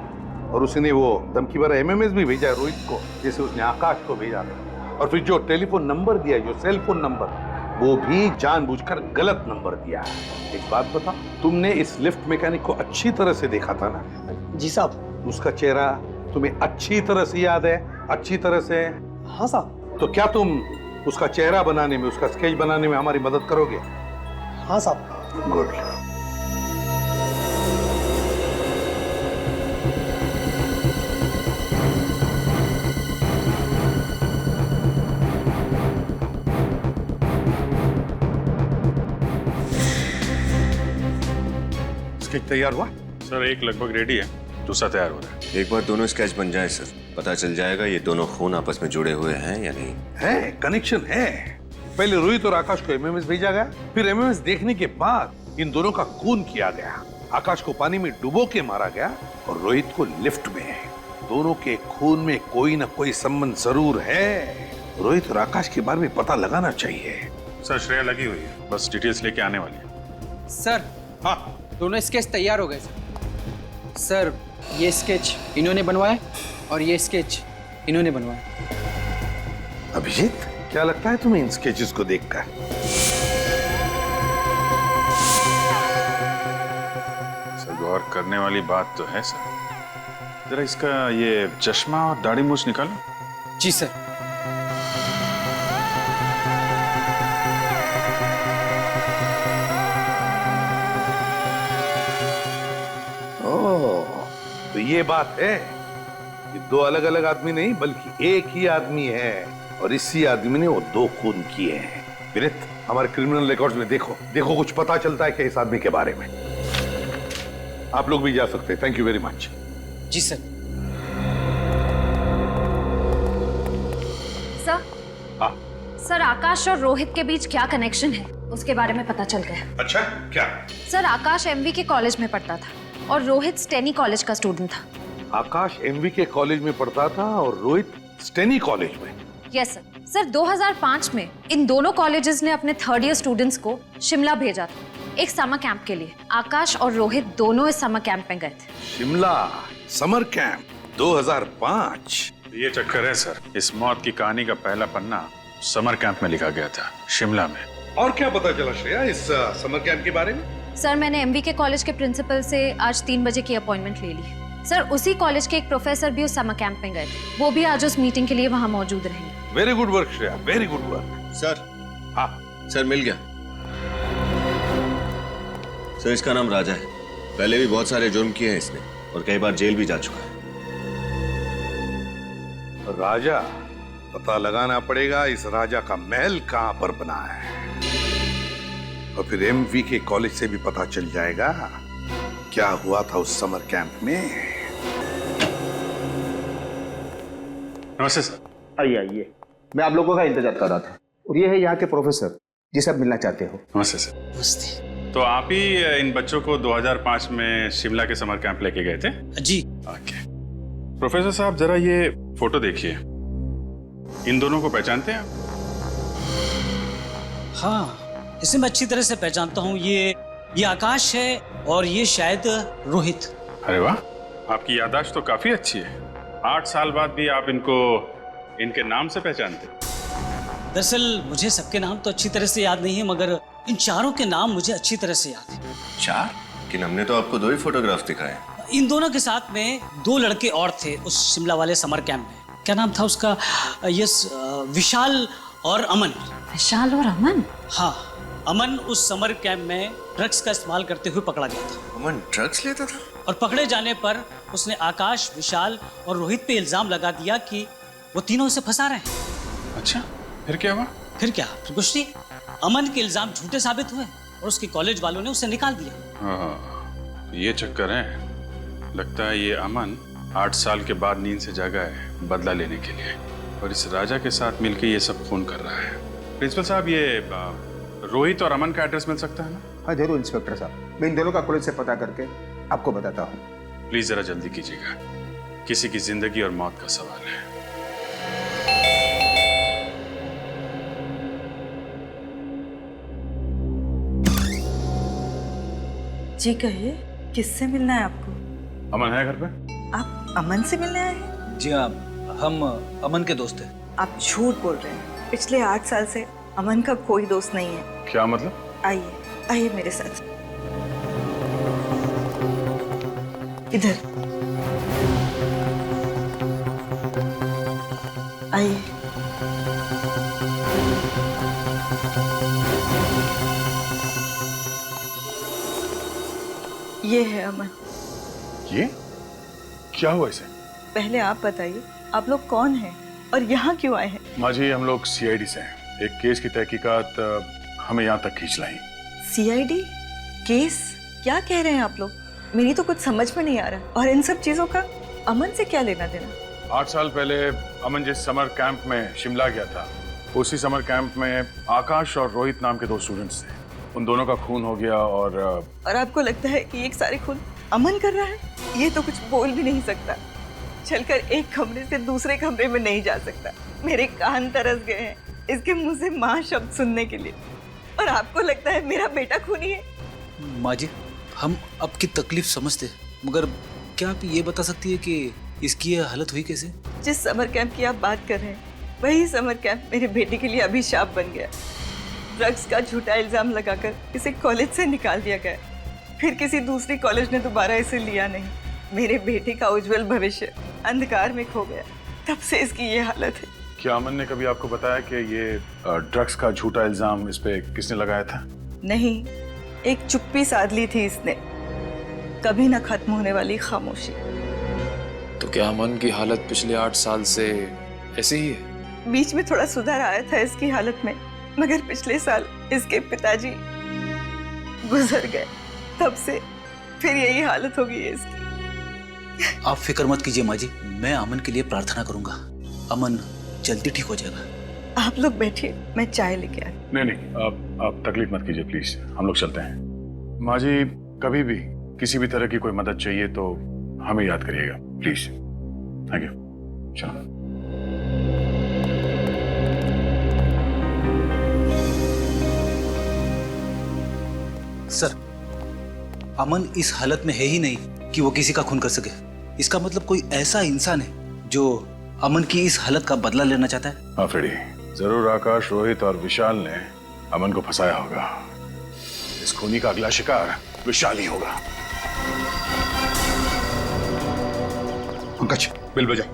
S3: और उसी ने वो धमकी भरा एमएमएस भी भेजा है रोहित को, जैसे उसने आकाश को भेजा था। और फिर जो टेलीफोन नंबर दिया, जो सेल फोन नंबर, वो भी जानबूझकर गलत नंबर दिया है। एक बात बताओ, तुमने इस लिफ्ट मैकेनिक को अच्छी तरह से देखा था ना?
S1: जी साहब।
S3: उसका चेहरा तुम्हें अच्छी तरह से याद है? अच्छी तरह से?
S1: हाँ साहब।
S3: तो क्या तुम उसका चेहरा बनाने में, उसका स्केच बनाने में हमारी मदद करोगे?
S1: हाँ साहब।
S3: गुड।
S11: स्केच तैयार हुआ? सर एक लगभग रेडी है, दूसरा तैयार हो रहा है।
S10: एक बार दोनों स्केच बन जाए सर, पता चल जाएगा ये दोनों खून आपस में जुड़े हुए हैं या नहीं।
S3: है, कनेक्शन है। पहले रोहित और आकाश को एमएमएस भेजा गया, फिर एमएमएस देखने के बाद इन दोनों का खून किया गया। आकाश को पानी में डुबो के मारा गया और रोहित को लिफ्ट में। दोनों के खून में कोई ना कोई संबंध जरूर है। रोहित और आकाश के बारे में पता लगाना चाहिए।
S11: सर श्रेया लगी हुई है, बस डिटेल्स लेके आने वाली है।
S6: सर,
S3: हाँ,
S6: दोनों स्केच तैयार हो गए सर। सर, ये स्केच इन्होंने बनवाए और ये स्केच इन्होंने बनवाए।
S3: अभिजीत, क्या लगता है तुम्हें इन स्केचेस को देखकर?
S11: सर गौर करने वाली बात तो है सर। जरा इसका ये चश्मा और दाढ़ी मूछ निकालो।
S6: जी सर।
S3: तो ये बात है, ये दो अलग अलग आदमी नहीं बल्कि एक ही आदमी है और इसी आदमी ने वो दो खून किए हैं। विनीत, हमारे क्रिमिनल रिकॉर्ड्स में देखो कुछ पता चलता है क्या इस आदमी के बारे में। आप लोग भी जा सकते हैं। Thank you very much.
S6: जी सर।
S7: सर,
S3: हाँ
S7: सर आकाश और रोहित के बीच क्या कनेक्शन है उसके बारे में पता चल गया।
S3: अच्छा, क्या?
S7: सर आकाश एमवी के कॉलेज में पढ़ता था और रोहित स्टेनी कॉलेज का स्टूडेंट था।
S3: आकाश एमवी के कॉलेज में पढ़ता था और रोहित स्टेनी कॉलेज में।
S7: Yes sir. सर 2005 में इन दोनों कॉलेजेस ने अपने थर्ड ईयर स्टूडेंट्स को शिमला भेजा था एक समर कैंप के लिए। आकाश और रोहित दोनों इस समर कैंप में गए थे।
S3: Shimla summer camp 2005।
S11: ये चक्कर है सर, इस मौत की कहानी का पहला पन्ना समर कैंप में लिखा गया था, शिमला में।
S3: और क्या पता चला श्रेया इस समर कैंप के बारे में?
S7: सर मैंने एमवी के कॉलेज के प्रिंसिपल से आज 3 बजे की अपॉइंटमेंट ले ली। सर उसी कॉलेज के एक प्रोफेसर भी उस समर कैंप में गए थे, वो भी आज उस मीटिंग के लिए वहां मौजूद रहेंगे।
S3: Very good work Shreya, very good work.
S10: Sir,
S3: हाँ
S10: सर मिल गया। सर इसका नाम राजा है, पहले भी बहुत सारे जुर्म किए हैं इसने और कई बार जेल भी जा चुका है।
S3: राजा, पता लगाना पड़ेगा इस राजा का महल कहां पर बना है और फिर एमवी के कॉलेज से भी पता चल जाएगा क्या हुआ था उस समर कैंप में।
S11: नमस्ते सर।
S17: आइए आइए, मैं आप लोगों का इंतजार कर रहा था और ये है यहाँ के प्रोफेसर जिसे आप मिलना चाहते हो।
S11: नमस्ते सर।
S6: नमस्ते।
S11: तो आप ही इन बच्चों को 2005 में शिमला के समर कैंप लेके गए थे?
S6: जी।
S11: ओके। प्रोफेसर साहब जरा ये फोटो देखिए, इन दोनों को पहचानते हैं आप?
S21: हाँ, इसे मैं अच्छी तरह से पहचानता हूँ। ये आकाश है और ये शायद रोहित।
S11: अरे वाह, आपकी याददाश्त तो काफी अच्छी है। 8 साल बाद भी आप इनको इनके नाम से पहचानते?
S21: दरअसल मुझे सबके नाम तो अच्छी तरह से याद नहीं है, मगर इन चारों के नाम मुझे अच्छी तरह से याद है।
S10: 4? कि हमने तो आपको 2 ही फोटोग्राफ दिखाए।
S21: इन दोनों के साथ में 2 लड़के और थे उस शिमला वाले समर कैंप में। क्या नाम था उसका? यस, विशाल और अमन।
S7: विशाल और अमन?
S21: हाँ, अमन उस समर कैंप में ड्रग्स का इस्तेमाल करते हुए पकड़ा गया था।
S10: अमन ड्रग्स लेता था?
S21: और पकड़े जाने पर उसने आकाश, विशाल और रोहित पे इल्जाम लगा दिया कि वो तीनों उसे फंसा रहे हैं।
S11: अच्छा, फिर क्या हुआ?
S21: फिर कुछ नहीं। अमन के इल्जाम झूठे साबित हुए और उसके कॉलेज वालों ने उसे निकाल दिया।
S11: हाँ, ये चक्कर है। लगता है ये अमन 8 साल के बाद नींद से जागा है बदला लेने के लिए और इस राजा के साथ मिलकर ये सब खून कर रहा है। प्रिंसिपल साहब, ये रोहित और अमन का एड्रेस मिल सकता है ना?
S17: हाँ जरूर इंस्पेक्टर साहब, मैं इन दोनों का कॉलेज से पता करके आपको बताता हूँ।
S11: प्लीज जरा जल्दी कीजिएगा, किसी की जिंदगी और मौत का सवाल है।
S22: जी कहिए, किससे मिलना है आपको?
S11: अमन है घर पे?
S22: आप अमन से मिलने आए हैं?
S21: जी हाँ, हम अमन के दोस्त हैं।
S22: आप झूठ बोल रहे हैं। पिछले 8 साल से अमन का कोई दोस्त नहीं है।
S11: क्या मतलब?
S22: आइए आइए मेरे साथ। इधर आइए। ये है अमन।
S3: ये क्या हुआ इसे?
S22: पहले आप बताइए, आप लोग कौन हैं और यहाँ क्यों आए हैं?
S11: माँ जी, हम लोग सीआईडी से हैं। एक केस की तहकीकात हमें यहाँ तक खींच लाई।
S22: CID case? क्या कह रहे हैं आप लोग? मेरी तो कुछ समझ में नहीं आ रहा, और इन सब चीजों का अमन से क्या लेना देना?
S11: 8 साल पहले अमन जिस समर कैंप में शिमला गया था, उसी समर कैंप में आकाश और रोहित नाम के 2 स्टूडेंट्स थे। उन दोनों का खून हो गया और
S22: आपको लगता है कि ये सारे खून अमन कर रहा है? ये तो कुछ बोल भी नहीं सकता, चलकर एक कमरे से दूसरे कमरे में नहीं जा सकता। मेरे कान तरस गए हैं इसके मुंह से माँ शब्द सुनने के लिए, और आपको लगता है मेरा बेटा खूनी है?
S2: माँ जी, हम आपकी तकलीफ समझते हैं, मगर क्या आप ये बता सकती है कि इसकी ये हालत हुई कैसे?
S22: जिस समर कैंप की आप बात कर रहे हैं, वही समर कैंप मेरे बेटे के लिए अभिशाप बन गया। ड्रग्स का झूठा इल्जाम लगाकर इसे कॉलेज से निकाल दिया गया, फिर किसी दूसरी कॉलेज ने दोबारा इसे लिया नहीं। मेरे बेटे का उज्जवल भविष्य अंधकार में खो गया, तब से इसकी ये हालत है।
S11: क्या अमन ने कभी आपको बताया कि ये ड्रग्स का झूठा इल्जाम इस पे किसने लगाया था?
S22: नहीं, एक चुप्पी साध ली थी इसने, कभी न खत्म होने वाली खामोशी।
S18: तो क्या अमन की हालत पिछले 8 साल से ऐसे ही है?
S22: बीच में थोड़ा सुधार आया था इसकी हालत में, मगर पिछले साल इसके पिताजी गुजर गए, तब से फिर यही हालत हो गई है इसकी।
S2: आप फिक्र मत कीजिए माँ जी, मैं अमन के लिए प्रार्थना करूंगा। अमन जल्दी ठीक हो जाएगा।
S22: आप लोग बैठिए, मैं चाय लेके आ रही।
S11: नहीं, आप तकलीफ मत कीजिए प्लीज, हम लोग चलते हैं। माँ जी, कभी भी किसी भी तरह की कोई मदद चाहिए तो हमें याद करिएगा प्लीज। Thank you. चलो।
S2: सर, अमन इस हालत में है ही नहीं कि वो किसी का खून कर सके। इसका मतलब कोई ऐसा इंसान है जो अमन की इस हालत का बदला लेना चाहता है।
S11: हाँ फ्रेडी, जरूर आकाश, रोहित और विशाल ने अमन को फंसाया होगा। इस खूनी का अगला शिकार विशाल ही होगा। पंकज, बिल बजाओ।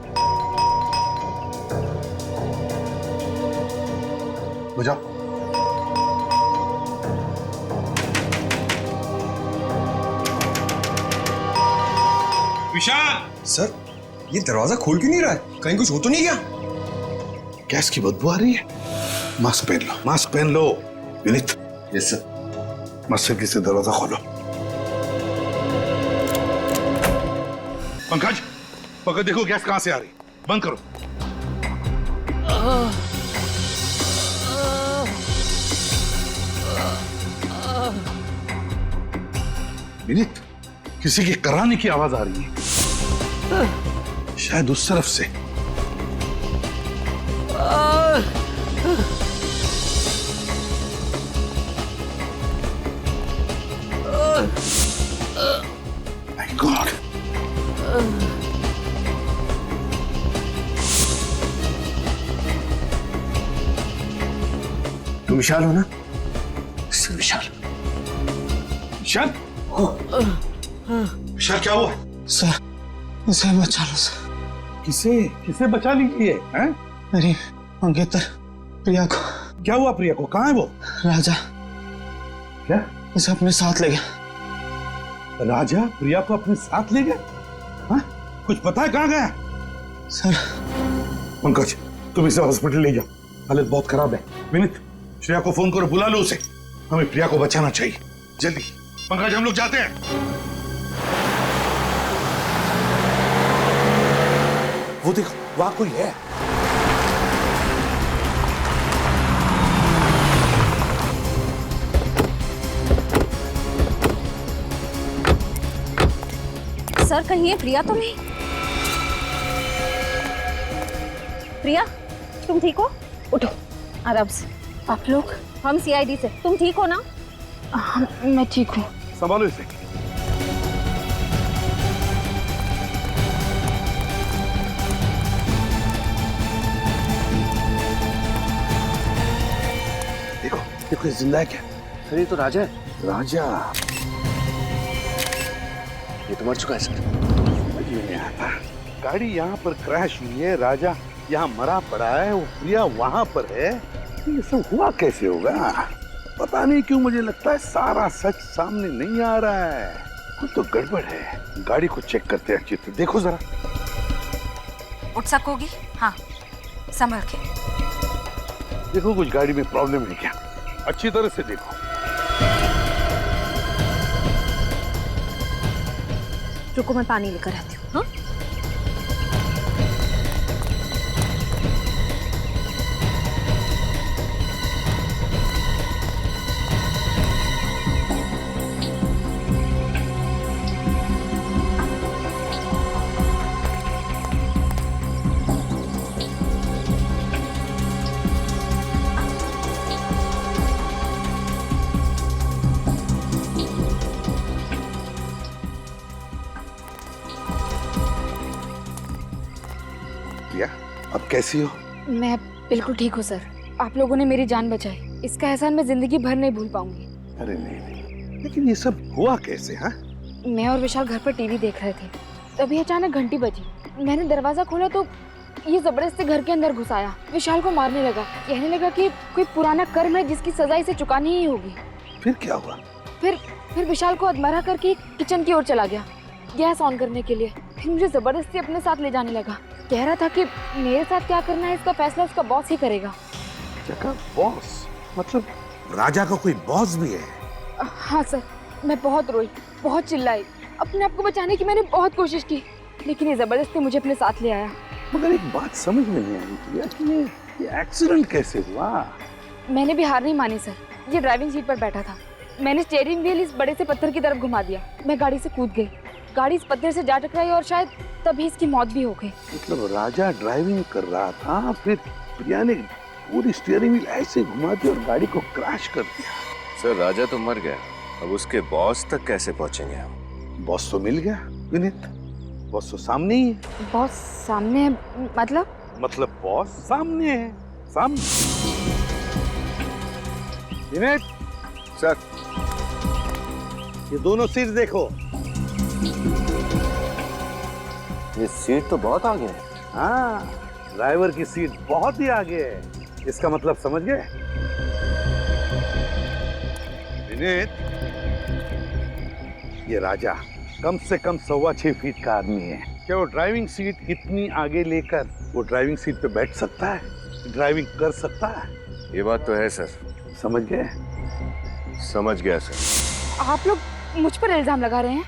S11: बजाओ।
S3: विशाल!
S16: सर, ये दरवाजा खोल क्यों नहीं रहा है? कहीं कुछ हो तो नहीं गया?
S5: गैस की बदबू आ रही है। मास्क पहन लो, मास्क पहन लो। विनीत।
S16: Yes sir.
S5: मस्जिद से दरवाजा खोलो।
S3: पंकज, पंकज देखो गैस कहां से आ रही, बंद करो।
S5: विनीत, किसी के कराने की आवाज आ रही है, शायद उस तरफ से। My God.
S12: तुम विशाल हो ना?
S5: सर विशाल। विशाल? विशाल क्या हुआ?
S1: सर, इसे बचा लो सर।
S5: किसे किसे बचा लीजिए? हैं?
S1: मेरी मंगेतर प्रिया को।
S5: क्या हुआ प्रिया को? कहाँ है वो?
S1: राजा
S5: क्या?
S1: इसे अपने साथ ले गया।
S5: राजा प्रिया को अपने साथ ले गया? हाँ? कुछ पता है कहाँ गया?
S1: सर।
S5: पंकज, तुम इसे हॉस्पिटल ले जाओ, हालत बहुत खराब है। विनीत, श्रेया को फोन करो, बुला लो उसे। हमें प्रिया को बचाना चाहिए, जल्दी। पंकज, हम लोग जाते हैं। वो देखो, वहां कोई है।
S7: सर, कहीं ये प्रिया तो नहीं? प्रिया, तुम ठीक हो? उठो आराम से। आप लोग? हम सीआईडी से। तुम ठीक हो ना?
S8: मैं ठीक हूँ।
S5: संभालो इसे। देखो देखो, जिंदा है क्या?
S12: सर, ये तो राजा है।
S5: राजा?
S12: ये तो मर चुका है सर।
S5: समझ में नहीं आता। गाड़ी यहाँ पर क्रैश हुई है, राजा यहाँ मरा पड़ा है, वो प्रिया वहां पर है। ये सब हुआ कैसे होगा? पता नहीं क्यों मुझे लगता है सारा सच सामने नहीं आ रहा है। कुछ तो गड़बड़ है। गाड़ी को चेक करते हैं अच्छी तरह। देखो जरा।
S13: उठ सकोगी? हाँ, संभल के
S5: देखो कुछ गाड़ी में प्रॉब्लम है क्या, अच्छी तरह से देखो।
S7: रुको मैं पानी लेकर आती हूँ। हाँ
S5: अब कैसी हो?
S13: मैं बिल्कुल ठीक हूँ सर। आप लोगों ने मेरी जान बचाई, इसका एहसान मैं जिंदगी भर नहीं भूल पाऊंगी।
S5: अरे नहीं, लेकिन ये सब हुआ कैसे? हाँ,
S13: मैं और विशाल घर पर टीवी देख रहे थे, तभी अचानक घंटी बजी। मैंने दरवाजा खोला तो ये जबरदस्ती घर के अंदर घुस आया। विशाल को मारने लगा, कहने लगा कि कोई पुराना कर्म है जिसकी सजा इसे चुकानी ही होगी।
S5: फिर क्या हुआ?
S13: फिर विशाल को अधमरा करके किचन की ओर चला गया गैस ऑन करने के लिए। फिर मुझे जबरदस्ती अपने साथ ले जाने लगा। कह रहा था कि मेरे साथ क्या करना है इसका फैसला उसका बॉस ही करेगा।
S5: बॉस? मतलब राजा का कोई बॉस भी है?
S13: हाँ सर, मैं बहुत रोई, बहुत चिल्लाई, अपने आप को बचाने की मैंने बहुत कोशिश की, लेकिन ये जबरदस्ती मुझे अपने साथ ले आया।
S5: मगर एक बात समझ में नहीं आई प्रिया कि ये एक्सीडेंट कैसे हुआ?
S13: मैंने भी हार नहीं मानी सर। ये ड्राइविंग सीट पर बैठा था, मैंने स्टीयरिंग व्हील इस बड़े से पत्थर की तरफ घुमा दिया। मैं गाड़ी से कूद गई, गाड़ी इस पत्थर से जा टकराई और शायद तभी इसकी मौत भी हो गई।
S5: मतलब राजा ड्राइविंग कर रहा था, फिर प्रिया ने पूरी स्टीयरिंग व्हील ऐसे घुमा दी और गाड़ी को क्रैश कर दिया।
S10: सर राजा तो मर गया, अब उसके बॉस तक कैसे पहुंचेंगे हम?
S5: बॉस तो मिल गया विनीत, बॉस तो सामने ही है।
S13: बॉस सामने है?
S5: मतलब बॉस सामने है, सामने। विनीत
S10: सर,
S5: ये दोनों सीट देखो।
S10: ये सीट तो बहुत आगे है।
S5: हाँ, ड्राइवर की सीट बहुत ही आगे है। इसका मतलब समझ गए? विनीत, ये राजा कम से कम 6.25 फीट का आदमी है। क्या वो ड्राइविंग सीट इतनी आगे लेकर वो ड्राइविंग सीट पे बैठ सकता है, ड्राइविंग कर सकता है?
S10: ये बात तो है सर।
S5: समझ गए?
S10: समझ गया सर।
S13: आप लोग मुझ पर इल्जाम लगा रहे हैं,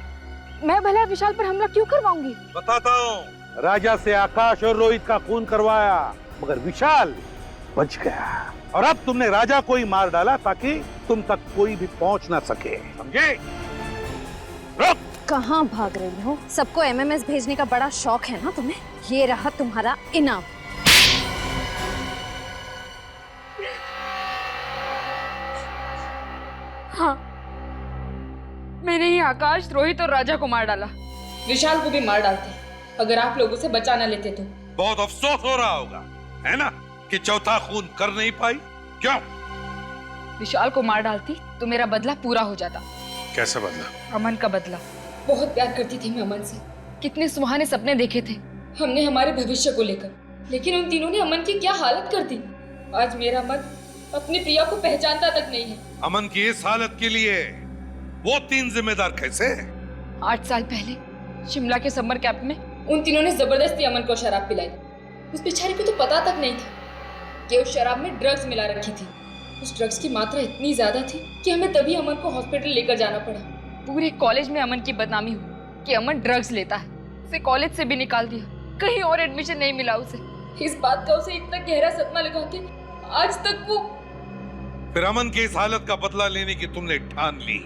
S13: मैं भला विशाल पर हमला क्यों करवाऊंगी?
S5: बताता हूँ। राजा से आकाश और रोहित का खून करवाया, मगर विशाल बच गया। और अब तुमने राजा को ही मार डाला ताकि तुम तक कोई भी पहुंच ना सके, समझे? रुक!
S7: कहाँ भाग रही हो? सबको एमएमएस भेजने का बड़ा शौक है ना तुम्हें? ये रहा तुम्हारा इनाम।
S13: हाँ, मैंने ही आकाश, रोहित और राजा को मार डाला।
S8: विशाल को भी मार डालते अगर आप लोग उसे बचा न लेते तो।
S3: बहुत अफसोस हो रहा होगा, है ना, कि चौथा खून कर नहीं पाई। क्यों?
S13: विशाल को मार डालती तो मेरा बदला पूरा हो जाता।
S11: कैसा बदला?
S13: अमन का बदला। बहुत प्यार करती थी मैं अमन से, कितने सुहाने सपने देखे थे हमने हमारे भविष्य को लेकर, लेकिन उन तीनों ने अमन की क्या हालत कर दी। आज मेरा मन अपनी प्रिया को पहचानता तक नहीं है।
S3: अमन की इस हालत के लिए वो तीन जिम्मेदार कैसे?
S13: 8 साल पहले शिमला के समर कैंप में उन तीनों ने जबरदस्ती अमन को शराब पिलाई। उस बेचारी को तो पता तक नहीं था कि उस शराब में ड्रग्स मिला रखी थी। उस ड्रग्स की मात्रा इतनी ज्यादा थी कि हमें तभी अमन को हॉस्पिटल लेकर जाना पड़ा। पूरे कॉलेज में अमन की बदनामी हुई कि अमन ड्रग्स लेता है। उसे कॉलेज से भी निकाल दिया, कहीं और एडमिशन नहीं मिला उसे। इस बात का उसे इतना गहरा सदमा लगा कि आज तक वो।
S3: फिर अमन की इस हालत का बदला लेने की तुमने ठान ली?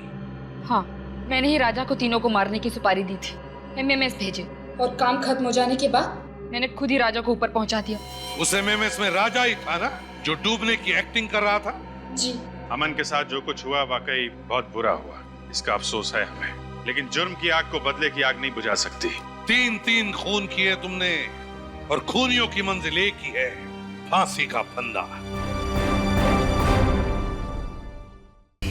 S13: हाँ, मैंने ही राजा को तीनों को मारने की सुपारी दी थी। एमएमएस भेजे और काम खत्म हो जाने के बाद मैंने खुद ही राजा को ऊपर पहुंचा दिया।
S3: उस एमएमएस में राजा ही था ना जो डूबने की एक्टिंग कर रहा था?
S13: जी।
S11: अमन के साथ जो कुछ हुआ वाकई बहुत बुरा हुआ, इसका अफसोस है हमें, लेकिन जुर्म की आग को बदले की आग नहीं बुझा सकती।
S3: 3 खून किए तुमने और खूनियों की मंजिल एक ही है, फांसी का फंदा।